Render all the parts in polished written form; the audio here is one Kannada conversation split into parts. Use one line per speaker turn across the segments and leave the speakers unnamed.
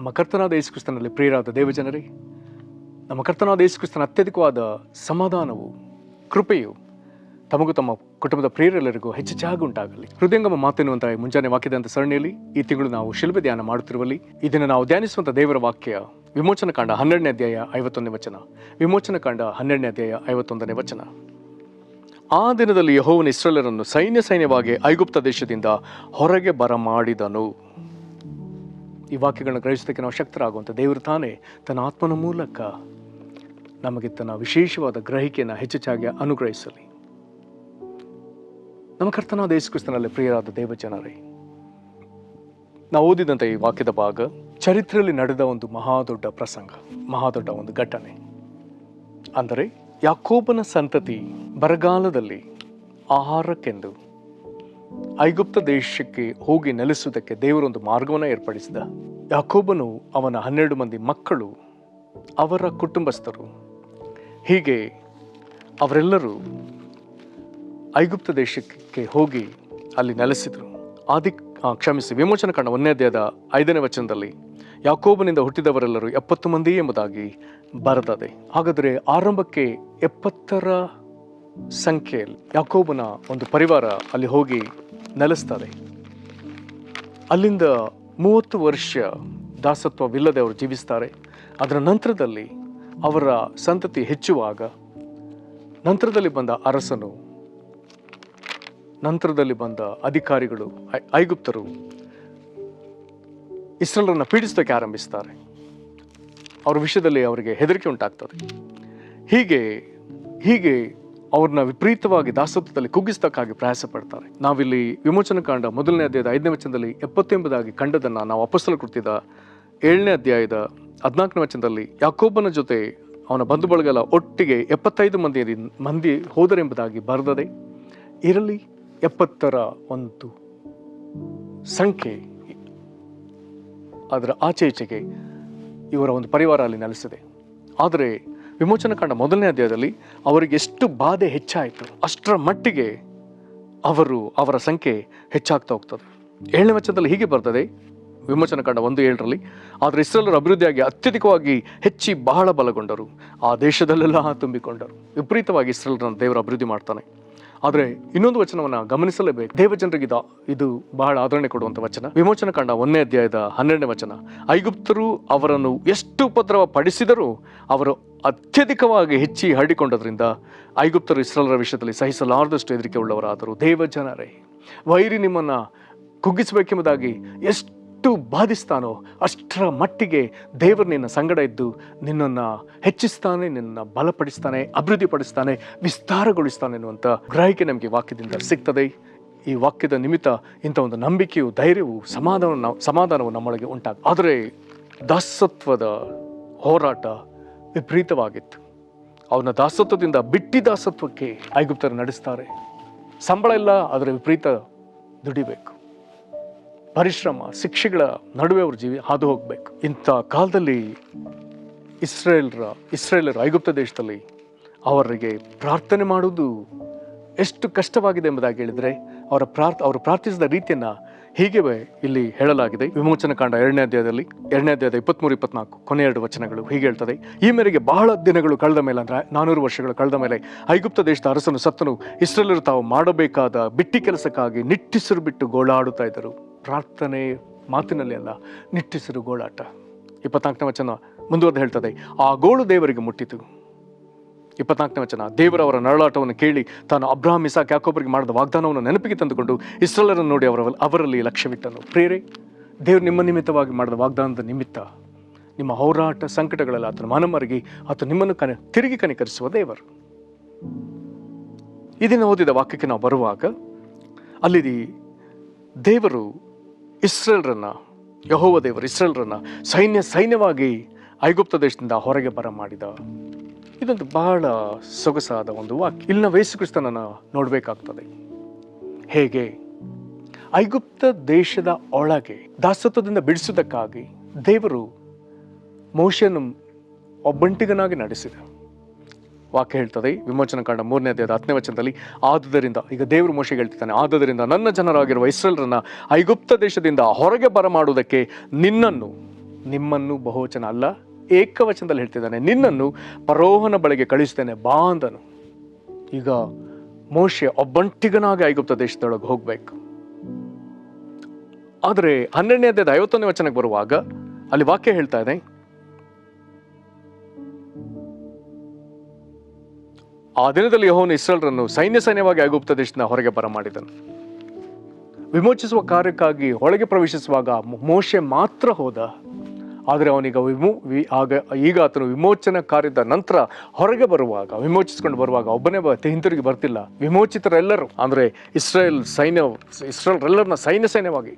ನಮ್ಮ ಕರ್ತನಾದ ಯೇಸು ಕ್ರಿಸ್ತನಲ್ಲಿ ಪ್ರಿಯರಾದ ದೇವಜನರೇ, ನಮ್ಮ ಕರ್ತನಾದ ಯೇಸು ಕ್ರಿಸ್ತನ ಅತ್ಯಧಿಕವಾದ ಸಮಾಧಾನವು, ಕೃಪೆಯು ತಮಗೂ ತಮ್ಮ ಕುಟುಂಬದ ಪ್ರಿಯರೆಲ್ಲರಿಗೂ ಹೆಚ್ಚಾಗಿ ಉಂಟಾಗಲಿ. ಹೃದಯಂಗಮ ಮಾತೆನ್ನುವಂತಹ ಮುಂಜಾನೆ ವಾಕ್ಯದಂತ ಸರಣಿಯಲ್ಲಿ ಈ ತಿಂಗಳು ನಾವು ಶಿಲ್ಬೆ ಧ್ಯಾನ ಮಾಡುತ್ತಿರುವಲ್ಲಿ ಇದನ್ನು ನಾವು ಧ್ಯಾನಿಸುವಂಥ ದೇವರ ವಾಕ್ಯ ವಿಮೋಚನ ಕಾಂಡ 12ನೇ ಅಧ್ಯಾಯ 51ನೇ ವಚನ. ವಿಮೋಚನ ಕಾಂಡ 12ನೇ ಅಧ್ಯಾಯ 51ನೇ ವಚನ. ಆ ದಿನದಲ್ಲಿ ಯೆಹೋವನು ಇಸ್ರಾಯೇಲರನ್ನು ಸೈನ್ಯವಾಗಿ ಐಗುಪ್ತ ದೇಶದಿಂದ ಹೊರಗೆ ಬರಮಾಡಿದನು. ಈ ವಾಕ್ಯಗಳನ್ನು ಗ್ರಹಿಸೋದಕ್ಕೆ ನಾವು ಶಕ್ತರಾಗುವಂಥ ದೇವರು ತಾನೇ ತನ್ನ ಆತ್ಮನ ಮೂಲಕ ನಮಗೆ ತನ್ನ ವಿಶೇಷವಾದ ಗ್ರಹಿಕೆಯನ್ನು ಹೆಚ್ಚೆಚ್ಚಾಗಿ ಅನುಗ್ರಹಿಸಲಿ. ನಮ್ಮ ಕರ್ತನಾದ ಯೇಸು ಕ್ರಿಸ್ತನಲ್ಲಿ ಪ್ರಿಯರಾದ ದೇವಜನರೇ, ನಾವು ಓದಿದಂಥ ಈ ವಾಕ್ಯದ ಭಾಗ ಚರಿತ್ರೆಯಲ್ಲಿ ನಡೆದ ಒಂದು ಮಹಾದೊಡ್ಡ ಪ್ರಸಂಗ, ಮಹಾದೊಡ್ಡ ಒಂದು ಘಟನೆ. ಅಂದರೆ ಯಾಕೋಬನ ಸಂತತಿ ಬರಗಾಲದಲ್ಲಿ ಆಹಾರಕ್ಕೆಂದು ಐಗುಪ್ತ ದೇಶಕ್ಕೆ ಹೋಗಿ ನೆಲೆಸುವುದಕ್ಕೆ ದೇವರೊಂದು ಮಾರ್ಗವನ್ನು ಏರ್ಪಡಿಸಿದ. ಯಾಕೋಬನು, ಅವನ 12 ಮಂದಿ ಮಕ್ಕಳು, ಅವರ ಕುಟುಂಬಸ್ಥರು, ಹೀಗೆ ಅವರೆಲ್ಲರೂ ಐಗುಪ್ತ ದೇಶಕ್ಕೆ ಹೋಗಿ ಅಲ್ಲಿ ನೆಲೆಸಿದರು. ವಿಮೋಚನ ಕಾಂಡ 1ನೇ ಅಧ್ಯಾಯದ 5ನೇ ವಚನದಲ್ಲಿ ಯಾಕೋಬನಿಂದ ಹುಟ್ಟಿದವರೆಲ್ಲರೂ 70 ಮಂದಿ ಎಂಬುದಾಗಿ ಬರೆದಿದೆ. ಹಾಗಾದರೆ ಆರಂಭಕ್ಕೆ 70ರ ಸಂಖ್ಯೆಯಲ್ಲಿ ಯಾಕೋಬನ ಒಂದು ಪರಿವಾರ ಅಲ್ಲಿ ಹೋಗಿ ನೆಲೆಸ್ತಾರೆ. ಅಲ್ಲಿಂದ 30 ವರ್ಷ ದಾಸತ್ವವಿಲ್ಲದೆ ಅವರು ಜೀವಿಸ್ತಾರೆ. ಅದರ ನಂತರದಲ್ಲಿ ಅವರ ಸಂತತಿ ಹೆಚ್ಚುವಾಗ ನಂತರದಲ್ಲಿ ಬಂದ ಅರಸನು, ನಂತರದಲ್ಲಿ ಬಂದ ಅಧಿಕಾರಿಗಳು, ಐಗುಪ್ತರು ಇಸ್ರಾಯೇಲರನ್ನು ಪೀಡಿಸೋದಕ್ಕೆ ಆರಂಭಿಸ್ತಾರೆ. ಅವರ ವಿಷಯದಲ್ಲಿ ಅವರಿಗೆ ಹೆದರಿಕೆ ಉಂಟಾಗ್ತದೆ. ಹೀಗೆ ಅವ್ರನ್ನ ವಿಪರೀತವಾಗಿ ದಾಸತ್ವದಲ್ಲಿ ಕುಗ್ಗಿಸೋದಕ್ಕಾಗಿ ಪ್ರಯಾಸ ಪಡ್ತಾರೆ. ನಾವಿಲ್ಲಿ ವಿಮೋಚನ ಕಾಂಡ 1ನೇ ಅಧ್ಯಾಯದ 5ನೇ ವಚನದಲ್ಲಿ 70 ಎಂಬುದಾಗಿ ಕಂಡದನ್ನು ನಾವು ಅಪೊಸ್ತಲರ ಕೃತ್ಯದ 7ನೇ ಅಧ್ಯಾಯದ 14ನೇ ವಚನದಲ್ಲಿ ಯಾಕೋಬನ ಜೊತೆ ಅವನ ಬಂಧು ಬಳಗಲ ಒಟ್ಟಿಗೆ 75 ಮಂದಿ ಹೋದರೆಂಬುದಾಗಿ ಬರೆದದೆ. ಇರಲಿ, 70ರ ಒಂದು ಸಂಖ್ಯೆ, ಅದರ ಆಚೆಗೆ ಇವರ ಒಂದು ಪರಿವಾರ ಅಲ್ಲಿ ನೆಲೆಸಿದೆ. ಆದರೆ ವಿಮೋಚನ ಕಾಂಡ 1ನೇ ಅಧ್ಯಾಯದಲ್ಲಿ ಅವರಿಗೆ ಎಷ್ಟು ಬಾಧೆ ಹೆಚ್ಚಾಯಿತು, ಅಷ್ಟರ ಮಟ್ಟಿಗೆ ಅವರ ಸಂಖ್ಯೆ ಹೆಚ್ಚಾಗ್ತಾ ಹೋಗ್ತದೆ. 7ನೇ ವಚನದಲ್ಲಿ ಹೀಗೆ ಬರ್ತದೆ, ವಿಮೋಚನ ಕಾಂಡ 1:7, ಆದರೆ ಇಸ್ರಾಯೇಲರು ಅಭಿವೃದ್ಧಿಯಾಗಿ ಅತ್ಯಧಿಕವಾಗಿ ಹೆಚ್ಚಿ ಬಹಳ ಬಲಗೊಂಡರು, ಆ ದೇಶದಲ್ಲೆಲ್ಲ ತುಂಬಿಕೊಂಡರು. ವಿಪರೀತವಾಗಿ ಇಸ್ರಾಯೇಲರನ್ನು ದೇವರು ಅಭಿವೃದ್ಧಿ ಮಾಡ್ತಾನೆ. ಆದರೆ ಇನ್ನೊಂದು ವಚನವನ್ನು ಗಮನಿಸಲೇಬೇಕು. ದೇವಜನರಿಗೆ ಇದು ಬಹಳ ಆದರಣೆ ಕೊಡುವಂಥ ವಚನ. ವಿಮೋಚನ ಕಾಂಡ 1ನೇ ಅಧ್ಯಾಯದ 12ನೇ ವಚನ. ಐಗುಪ್ತರು ಅವರನ್ನು ಎಷ್ಟು ಉಪದ್ರವ ಪಡಿಸಿದರೂ ಅವರು ಅತ್ಯಧಿಕವಾಗಿ ಹೆಚ್ಚಿ ಹರಡಿಕೊಂಡದ್ರಿಂದ ಐಗುಪ್ತರು ಇಸ್ರಾಯೇಲರ ವಿಷಯದಲ್ಲಿ ಸಹಿಸಲಾರದಷ್ಟು ಹೆದರಿಕೆ ಉಳ್ಳವರಾದರು. ದೇವಜನರೇ, ವೈರಿ ನಿಮ್ಮನ್ನು ಕುಗ್ಗಿಸಬೇಕೆಂಬುದಾಗಿ ಎಷ್ಟು ಬಾಧಿಸ್ತಾನೋ ಅಷ್ಟರ ಮಟ್ಟಿಗೆ ದೇವರು ನಿನ್ನ ಸಂಗಡ ಇದ್ದು ನಿನ್ನನ್ನು ಹೆಚ್ಚಿಸ್ತಾನೆ, ನಿನ್ನ ಬಲಪಡಿಸ್ತಾನೆ, ಅಭಿವೃದ್ಧಿಪಡಿಸ್ತಾನೆ, ವಿಸ್ತಾರಗೊಳಿಸ್ತಾನೆ ಎನ್ನುವಂಥ ಗ್ರಹಿಕೆ ನಮಗೆ ವಾಕ್ಯದಿಂದ ಸಿಗ್ತದೆ. ಈ ವಾಕ್ಯದ ನಿಮಿತ್ತ ಇಂಥ ಒಂದು ನಂಬಿಕೆಯು, ಧೈರ್ಯವು, ಸಮಾಧಾನವು ನಮ್ಮೊಳಗೆ ಉಂಟಾಗ. ಆದರೆ ದಾಸತ್ವದ ಹೋರಾಟ ವಿಪರೀತವಾಗಿತ್ತು. ಅವನ ದಾಸತ್ವದಿಂದ ಬಿಟ್ಟಿ ದಾಸತ್ವಕ್ಕೆ ಐಗುಪ್ತರು ನಡೆಸ್ತಾರೆ. ಸಂಬಳ ಇಲ್ಲ, ಅದರ ವಿಪರೀತ ದುಡಿಬೇಕು, ಪರಿಶ್ರಮ, ಶಿಕ್ಷೆಗಳ ನಡುವೆ ಅವರು ಹಾದು ಹೋಗಬೇಕು. ಇಂಥ ಕಾಲದಲ್ಲಿ ಇಸ್ರಾಯೇಲರು ಐಗುಪ್ತ ದೇಶದಲ್ಲಿ ಅವರಿಗೆ ಪ್ರಾರ್ಥನೆ ಮಾಡುವುದು ಎಷ್ಟು ಕಷ್ಟವಾಗಿದೆ ಎಂಬುದಾಗಿ ಹೇಳಿದರೆ, ಅವರು ಪ್ರಾರ್ಥಿಸಿದ ರೀತಿಯನ್ನು ಹೀಗೆ ಇಲ್ಲಿ ಹೇಳಲಾಗಿದೆ. ವಿಮೋಚನ ಕಾಂಡ 2ನೇ ಅಧ್ಯಾಯದಲ್ಲಿ 2ನೇ ಅಧ್ಯಾಯದ 23-24 ಕೊನೆಯ 2 ವಚನಗಳು ಹೀಗೆ ಹೇಳ್ತದೆ. ಈ ಮೇರೆಗೆ ಬಹಳ ದಿನಗಳು ಕಳೆದ ಮೇಲೆ, ಅಂದರೆ 400 ವರ್ಷಗಳು ಕಳೆದ ಮೇಲೆ, ಐಗುಪ್ತ ದೇಶದ ಅರಸನು ಸತ್ತನು. ಇಸ್ರಾಯೇಲರು ತಾವು ಮಾಡಬೇಕಾದ ಬಿಟ್ಟಿ ಕೆಲಸಕ್ಕಾಗಿ ನಿಟ್ಟುಸಿರು ಬಿಟ್ಟು ಗೋಳಾಡುತ್ತಾ ಇದ್ದರು. ಪ್ರಾರ್ಥನೆ ಮಾತಿನಲ್ಲಿ ಅಲ್ಲ, ನಿಟ್ಟುಸಿರು ಗೋಳಾಟ. 24ನೇ ವಚನ ಮುಂದುವರೆದು ಹೇಳ್ತದೆ, ಆ ಗೋಳು ದೇವರಿಗೆ ಮುಟ್ಟಿತು. 24ನೇ ವಚನ, ದೇವರವರ ನರಳಾಟವನ್ನು ಕೇಳಿ ತಾನು ಅಬ್ರಹಾಂ, ಇಸಾಕ್, ಯಾಕೋಬರಿಗೆ ಮಾಡಿದ ವಾಗ್ದಾನವನ್ನು ನೆನಪಿಗೆ ತಂದುಕೊಂಡು ಇಸ್ರಾಯೇಲರನ್ನು ನೋಡಿ ಅವರಲ್ಲಿ ಲಕ್ಷ್ಯವಿಟ್ಟನು. ಪ್ರಿಯರೇ, ದೇವರು ನಿಮ್ಮ ನಿಮಿತ್ತವಾಗಿ ಮಾಡಿದ ವಾಗ್ದಾನದ ನಿಮಿತ್ತ ನಿಮ್ಮ ಹೋರಾಟ ಸಂಕಟಗಳೆಲ್ಲ ಆತನ ಮನಮರಗಿ ಆತ ನಿಮ್ಮನ್ನು ತಿರುಗಿ ಕನಿಕರಿಸುವ ದೇವರು. ಇದನ್ನು ಓದಿದ ವಾಕ್ಯಕ್ಕೆ ನಾವು ಬರುವಾಗ ಅಲ್ಲಿ ದೇವರು ಯೆಹೋವ ದೇವರು ಇಸ್ರಾಯೇಲರನ್ನ ಸೈನ್ಯವಾಗಿ ಐಗುಪ್ತ ದೇಶದಿಂದ ಹೊರಗೆ ಬರಮಾಡಿದ. ಇದೊಂದು ಬಹಳ ಸೊಗಸಾದ ಒಂದು ವಾಕ್ಯ. ಇಲ್ಲಿ ನಾವು ಯೇಸು ಕ್ರಿಸ್ತನನ್ನು ನೋಡಬೇಕಾಗ್ತದೆ. ಹೇಗೆ ಐಗುಪ್ತ ದೇಶದ ಒಳಗೆ ದಾಸತ್ವದಿಂದ ಬಿಡಿಸುವುದಕ್ಕಾಗಿ ದೇವರು ಮೋಶೆಯನ್ನು ಒಬ್ಬಂಟಿಗನಾಗಿ ನಡೆಸಿದ. ವಾಕ್ಯ ಹೇಳ್ತದೆ, ವಿಮೋಚನ ಕಾಂಡ 3ನೇ ಅಧ್ಯಾಯದ 10ನೇ ವಚನದಲ್ಲಿ, ಆದುದರಿಂದ, ಈಗ ದೇವರು ಮೋಶೆಗೆ ಹೇಳ್ತಿದ್ದಾನೆ, ಆದುದರಿಂದ ನನ್ನ ಜನರಾಗಿರುವ ಇಸ್ರಾಯೇಲರನ್ನ ಐಗುಪ್ತ ದೇಶದಿಂದ ಹೊರಗೆ ಬರಮಾಡುವುದಕ್ಕೆ ನಿನ್ನನ್ನು ನಿಮ್ಮನ್ನು ಬಹುವಚನ ಅಲ್ಲ, ಏಕವಚನದಲ್ಲಿ ಹೇಳ್ತಿದ್ದಾನೆ, ನಿನ್ನನ್ನು ಫರೋಹನ ಬಳಿಗೆ ಕಳಿಸ್ತೇನೆ ಬಾ ಅಂದನು. ಈಗ ಮೋಶೆ ಒಬ್ಬಂಟಿಗನಾಗಿ ಐಗುಪ್ತ ದೇಶದೊಳಗೆ ಹೋಗ್ಬೇಕು. ಆದರೆ 12ನೇ ಅಧ್ಯಾಯದ 51ನೇ ವಚನಕ್ಕೆ ಬರುವಾಗ ಅಲ್ಲಿ ವಾಕ್ಯ ಹೇಳ್ತಾ ಇದೆ, ಆ ದಿನದಲ್ಲಿ ಯೆಹೋವನು ಇಸ್ರಾಯೇಲರನ್ನು ಸೈನ್ಯವಾಗಿ ಐಗುಪ್ತ ದೇಶದಿಂದ ಹೊರಗೆ ಬರಮಾಡಿದನು. ವಿಮೋಚಿಸುವ ಕಾರ್ಯಕ್ಕಾಗಿ ಒಳಗೆ ಪ್ರವೇಶಿಸುವಾಗ ಮೋಶೆ ಮಾತ್ರ ಹೋದ. ಆದರೆ ಅವನೀಗ ಈಗ ಆತನು ವಿಮೋಚನಾ ಕಾರ್ಯದ ನಂತರ ಹೊರಗೆ ಬರುವಾಗ, ವಿಮೋಚಿಸಿಕೊಂಡು ಬರುವಾಗ ಒಬ್ಬನೇ ಹಿಂತಿರುಗಿ ಬರ್ತಿಲ್ಲ. ವಿಮೋಚಿತರೆಲ್ಲರೂ ಅಂದರೆ ಇಸ್ರಾಯೇಲರೆಲ್ಲರನ್ನ ಸೈನ್ಯವಾಗಿ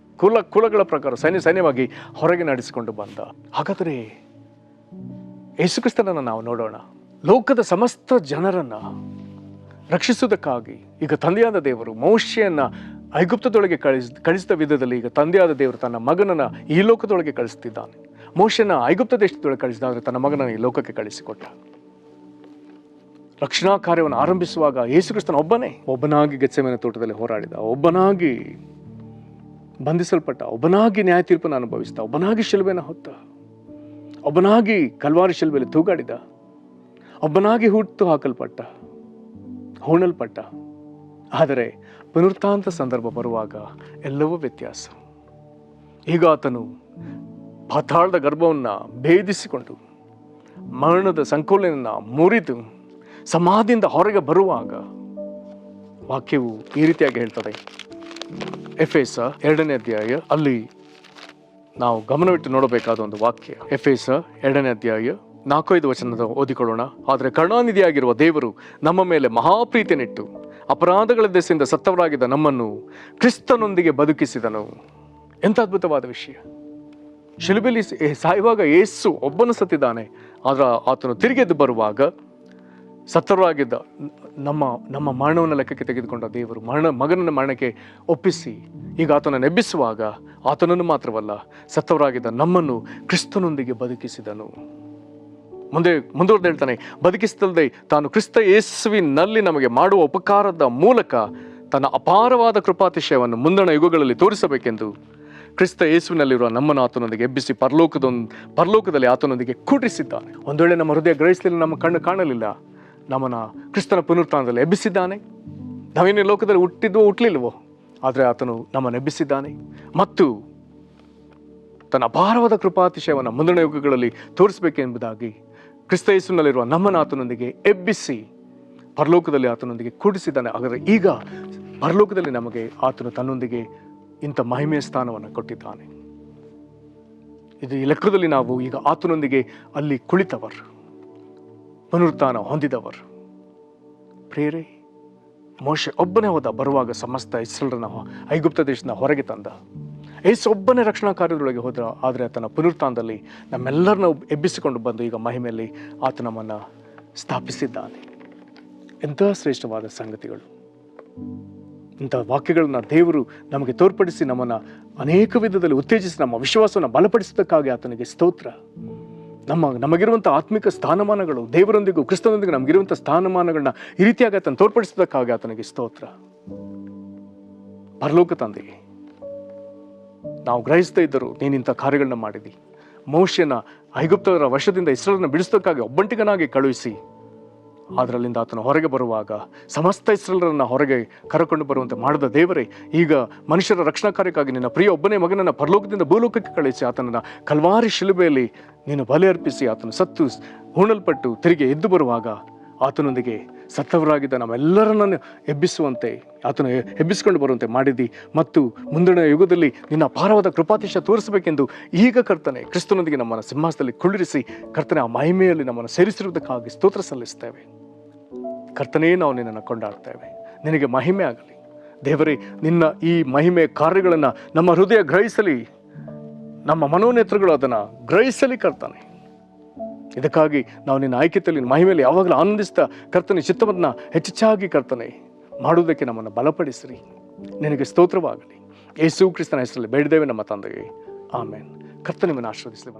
ಕುಲಗಳ ಪ್ರಕಾರ ಸೈನ್ಯವಾಗಿ ಹೊರಗೆ ನಡೆಸಿಕೊಂಡು ಬಂದ. ಹಾಗಾದರೆ ಯೇಸುಕ್ರಿಸ್ತನನ್ನು ನಾವು ನೋಡೋಣ. ಲೋಕದ ಸಮಸ್ತ ಜನರನ್ನ ರಕ್ಷಿಸುವುದಕ್ಕಾಗಿ ಈಗ ತಂದೆಯಾದ ದೇವರು ಮೋಶೆಯನ್ನ ಐಗುಪ್ತದೊಳಗೆ ಕಳಿಸಿದ ವಿಧದಲ್ಲಿ ಈಗ ತಂದೆಯಾದ ದೇವರು ತನ್ನ ಮಗನನ್ನ ಈ ಲೋಕದೊಳಗೆ ಕಳಿಸ್ತಿದ್ದಾನೆ. ಮೋಶೆನ ಐಗುಪ್ತ ದೇಶದೊಳಗೆ ಕಳಿಸಿದಾದ್ರೆ ತನ್ನ ಮಗನನ್ನು ಈ ಲೋಕಕ್ಕೆ ಕಳಿಸಿಕೊಟ್ಟ. ರಕ್ಷಣಾ ಕಾರ್ಯವನ್ನು ಆರಂಭಿಸುವಾಗ ಯೇಸುಕ್ರಿಸ್ತನ ಒಬ್ಬನಾಗಿ ಗೆತ್ಸೆಮನೆ ತೋಟದಲ್ಲಿ ಹೋರಾಡಿದ, ಒಬ್ಬನಾಗಿ ಬಂಧಿಸಲ್ಪಟ್ಟ, ಒಬ್ಬನಾಗಿ ನ್ಯಾಯ ತೀರ್ಪನ್ನು ಅನುಭವಿಸಿದ, ಒಬ್ಬನಾಗಿ ಶಿಲುಬೆಯನ್ನು ಹೊತ್ತ, ಒಬ್ಬನಾಗಿ ಕಲ್ವಾರಿ ಶಿಲುಬೆಯಲ್ಲಿ ತೂಗಾಡಿದ, ಒಬ್ಬನಾಗಿ ಹುಟ್ಟು ಹಾಕಲ್ಪಟ್ಟ, ಹೂಣಲ್ಪಟ್ಟ. ಆದರೆ ಪುನರುತ್ಥಾನದ ಸಂದರ್ಭ ಬರುವಾಗ ಎಲ್ಲವೂ ವ್ಯತ್ಯಾಸ. ಈಗ ಆತನು ಪಾತಾಳದ ಗರ್ಭವನ್ನು ಭೇದಿಸಿಕೊಂಡು ಮರಣದ ಸಂಕೋಲೆಯನ್ನು ಮುರಿದು ಸಮಾಧಿಯಿಂದ ಹೊರಗೆ ಬರುವಾಗ ವಾಕ್ಯವು ಈ ರೀತಿಯಾಗಿ ಹೇಳ್ತದೆ. ಎಫೆಸ 2ನೇ ಅಧ್ಯಾಯ, ಅಲ್ಲಿ ನಾವು ಗಮನವಿಟ್ಟು ನೋಡಬೇಕಾದ ಒಂದು ವಾಕ್ಯ. ಎಫೆಸ 2ನೇ ಅಧ್ಯಾಯ 4-5 ವಚನದ ಓದಿಕೊಳ್ಳೋಣ. ಆದರೆ ಕರುಣಾನಿಧಿಯಾಗಿರುವ ದೇವರು ನಮ್ಮ ಮೇಲೆ ಮಹಾಪ್ರೀತಿಯನ್ನಿಟ್ಟು ಅಪರಾಧಗಳ ದೆಸೆಯಿಂದ ಸತ್ತವರಾಗಿದ್ದ ನಮ್ಮನ್ನು ಕ್ರಿಸ್ತನೊಂದಿಗೆ ಬದುಕಿಸಿದನು. ಎಂಥ ಅದ್ಭುತವಾದ ವಿಷಯ! ಶಿಲುಬೆಯಲ್ಲಿ ಸಾಯುವಾಗ ಯೇಸು ಒಬ್ಬನು ಸತ್ತಿದ್ದಾನೆ, ಆದ್ರೆ ಆತನು ತಿರುಗೆದ್ದು ಬರುವಾಗ ಸತ್ತವರಾಗಿದ್ದ ನಮ್ಮ ಮರಣವನ್ನು ಲೆಕ್ಕಕ್ಕೆ ತೆಗೆದುಕೊಂಡ ದೇವರು ಮಗನನ್ನು ಮರಣಕ್ಕೆ ಒಪ್ಪಿಸಿ ಈಗ ಆತನನ್ನು ಎಬ್ಬಿಸುವಾಗ ಆತನನ್ನು ಮಾತ್ರವಲ್ಲ, ಸತ್ತವರಾಗಿದ್ದ ನಮ್ಮನ್ನು ಕ್ರಿಸ್ತನೊಂದಿಗೆ ಬದುಕಿಸಿದನು. ಮುಂದುವರೆದು ಹೇಳ್ತಾನೆ, ಬದುಕಿಸದಲ್ಲದೆ ತಾನು ಕ್ರಿಸ್ತ ಯೇಸುವಿನಲ್ಲಿ ನಮಗೆ ಮಾಡುವ ಉಪಕಾರದ ಮೂಲಕ ತನ್ನ ಅಪಾರವಾದ ಕೃಪಾತಿಶಯವನ್ನು ಮುಂದಣ ಯುಗಗಳಲ್ಲಿ ತೋರಿಸಬೇಕೆಂದು ಕ್ರಿಸ್ತ ಯೇಸುವಿನಲ್ಲಿರುವ ನಮ್ಮನ್ನು ಆತನೊಂದಿಗೆ ಎಬ್ಬಿಸಿ ಪರಲೋಕದಲ್ಲಿ ಆತನೊಂದಿಗೆ ಕೂಡಿಸಿದ್ದಾನೆ. ಒಂದು ವೇಳೆ ನಮ್ಮ ಹೃದಯ ಗ್ರಹಿಸಲಿಲ್ಲ, ನಮ್ಮ ಕಣ್ಣು ಕಾಣಲಿಲ್ಲ, ನಮ್ಮನ್ನು ಕ್ರಿಸ್ತನ ಪುನರುತ್ಥಾನದಲ್ಲಿ ಎಬ್ಬಿಸಿದ್ದಾನೆ. ನಾವೇನೇ ಲೋಕದಲ್ಲಿ ಹುಟ್ಟಲಿಲ್ವೋ, ಆದರೆ ಆತನು ನಮ್ಮನ್ನು ಎಬ್ಬಿಸಿದ್ದಾನೆ ಮತ್ತು ತನ್ನ ಅಪಾರವಾದ ಕೃಪಾತಿಶಯವನ್ನು ಮುಂದಿನ ಯುಗಗಳಲ್ಲಿ ತೋರಿಸಬೇಕೆಂಬುದಾಗಿ ಕ್ರಿಸ್ತ ಯೇಸುವಿನಲ್ಲಿರುವ ನಮ್ಮನ್ನು ಆತನೊಂದಿಗೆ ಎಬ್ಬಿಸಿ ಪರಲೋಕದಲ್ಲಿ ಆತನೊಂದಿಗೆ ಕೂಡಿಸಿದ್ದಾನೆ. ಹಾಗಾದರೆ ಈಗ ಪರಲೋಕದಲ್ಲಿ ನಮಗೆ ಆತನು ತನ್ನೊಂದಿಗೆ ಇಂಥ ಮಹಿಮೆಯ ಸ್ಥಾನವನ್ನು ಕೊಟ್ಟಿದ್ದಾನೆ. ಇದು ಈ ಲೆಕ್ಕದಲ್ಲಿ ನಾವು ಈಗ ಆತನೊಂದಿಗೆ ಅಲ್ಲಿ ಕುಳಿತವರು, ಪುನರುತ್ಥಾನ ಹೊಂದಿದವರು. ಪ್ರಿಯರೇ, ಮೋಶೆ ಒಬ್ಬನೇ ಹೋದ, ಬರುವಾಗ ಸಮಸ್ತ ಇಸ್ರಾಯೇಲರನ್ನ ಐಗುಪ್ತ ದೇಶದಿಂದ ಹೊರಗೆ ತಂದ. ಯೇಸು ಒಬ್ಬನೇ ರಕ್ಷಣಾ ಕಾರ್ಯದೊಳಗೆ ಹೋದ, ಆದರೆ ಆತನ ಪುನರುತ್ಥಾನದಲ್ಲಿ ನಮ್ಮೆಲ್ಲರನ್ನ ಎಬ್ಬಿಸಿಕೊಂಡು ಬಂದು ಈಗ ಮಹಿಮೆಯಲ್ಲಿ ಆತ ನಮ್ಮನ್ನು ಸ್ಥಾಪಿಸಿದ್ದಾನೆ. ಎಂಥ ಶ್ರೇಷ್ಠವಾದ ಸಂಗತಿಗಳು! ಇಂಥ ವಾಕ್ಯಗಳನ್ನ ದೇವರು ನಮಗೆ ತೋರ್ಪಡಿಸಿ ನಮ್ಮನ್ನು ಅನೇಕ ವಿಧದಲ್ಲಿ ಉತ್ತೇಜಿಸಿ ನಮ್ಮ ವಿಶ್ವಾಸವನ್ನು ಬಲಪಡಿಸೋದಕ್ಕಾಗಿ ಆತನಿಗೆ ಸ್ತೋತ್ರ. ನಮಗಿರುವಂಥ ಆತ್ಮಿಕ ಸ್ಥಾನಮಾನಗಳು, ದೇವರೊಂದಿಗೂ ಕ್ರಿಸ್ತನೊಂದಿಗೂ ನಮಗಿರುವಂಥ ಸ್ಥಾನಮಾನಗಳನ್ನ ಈ ರೀತಿಯಾಗಿ ಆತನ ತೋರ್ಪಡಿಸೋದಕ್ಕಾಗಿ ಆತನಿಗೆ ಸ್ತೋತ್ರ. ಪರಲೋಕ ತಂದೆಗೆ, ನಾವು ಗ್ರಹಿಸ್ತಾ ಇದ್ದರು ನೀನಿಂಥ ಕಾರ್ಯಗಳನ್ನ ಮಾಡಿದಿ. ಮೋಶೆನ ಐಗುಪ್ತರ ವಶದಿಂದ ಇಸ್ರಾಯೇಲರನ್ನು ಬಿಡಿಸೋದಕ್ಕಾಗಿ ಒಬ್ಬಂಟಿಗನಾಗಿ ಕಳುಹಿಸಿ ಅದರಲ್ಲಿಂದ ಆತನು ಹೊರಗೆ ಬರುವಾಗ ಸಮಸ್ತ ಇಸ್ರಾಯೇಲರನ್ನ ಹೊರಗೆ ಕರೆಕೊಂಡು ಬರುವಂತೆ ಮಾಡಿದ ದೇವರೇ, ಈಗ ಮನುಷ್ಯರ ರಕ್ಷಣಾ ಕಾರ್ಯಕ್ಕಾಗಿ ನಿನ್ನ ಪ್ರಿಯ ಒಬ್ಬನೇ ಮಗನನ್ನು ಪರಲೋಕದಿಂದ ಭೂಲೋಕಕ್ಕೆ ಕಳುಹಿಸಿ ಆತನನ್ನು ಕಲ್ವಾರಿ ಶಿಲುಬೆಯಲ್ಲಿ ನೀನು ಬಲಿ ಅರ್ಪಿಸಿ ಆತನು ಸತ್ತು ಹೂಣಲ್ಪಟ್ಟು ತಿರುಗಿ ಎದ್ದು ಬರುವಾಗ ಆತನೊಂದಿಗೆ ಸತ್ತವರಾಗಿದ್ದ ನಮ್ಮೆಲ್ಲರನ್ನು ಎಬ್ಬಿಸುವಂತೆ ಆತನು ಎಬ್ಬಿಸಿಕೊಂಡು ಬರುವಂತೆ ಮಾಡಿದಿ ಮತ್ತು ಮುಂದಿನ ಯುಗದಲ್ಲಿ ನಿನ್ನ ಅಪಾರವಾದ ಕೃಪಾತಿಶಯ ತೋರಿಸಬೇಕೆಂದು ಈಗ ಕರ್ತನೆ ಕ್ರಿಸ್ತನೊಂದಿಗೆ ನಮ್ಮನ್ನು ಸಿಂಹಾಸನದಲ್ಲಿ ಕುಳ್ಳಿರಿಸಿ ಕರ್ತನೆ ಆ ಮಹಿಮೆಯಲ್ಲಿ ನಮ್ಮನ್ನು ಸೇರಿಸಿರುವುದಕ್ಕಾಗಿ ಸ್ತೋತ್ರ ಸಲ್ಲಿಸ್ತೇವೆ. ಕರ್ತನೇ, ನಾವು ನಿನ್ನನ್ನು ಕೊಂಡಾಡ್ತೇವೆ. ನಿನಗೆ ಮಹಿಮೆ ಆಗಲಿ ದೇವರೇ. ನಿನ್ನ ಈ ಮಹಿಮೆ ಕಾರ್ಯಗಳನ್ನು ನಮ್ಮ ಹೃದಯ ಗ್ರಹಿಸಲಿ, ನಮ್ಮ ಮನೋನೇತ್ರಗಳು ಅದನ್ನು ಗ್ರಹಿಸಲಿ ಕರ್ತನೆ. ಇದಕ್ಕಾಗಿ ನಾವು ನಿನ್ನ ಆಯ್ಕೆಯಲ್ಲಿ ಮಹಿಮೆಯಲ್ಲಿ ಯಾವಾಗಲೂ ಆನಂದಿಸ್ತಾ ಕರ್ತನೆ ಚಿತ್ತವನ್ನು ಹೆಚ್ಚೆಚ್ಚಾಗಿ ಕರ್ತನೆ ಮಾಡುವುದಕ್ಕೆ ನಮ್ಮನ್ನು ಬಲಪಡಿಸಿರಿ. ನಿನಗೆ ಸ್ತೋತ್ರವಾಗಲಿ. ಯೇಸು ಕ್ರಿಸ್ತನ ಹೆಸರಲ್ಲಿ ಬೇಡಿದ್ದೇವೆ ನಮ್ಮ ತಂದೆಗೆ, ಆಮೇನ್. ಕರ್ತನೆ ನಿಮ್ಮನ್ನು ಆಶೀರ್ವದಿಸಲಿ.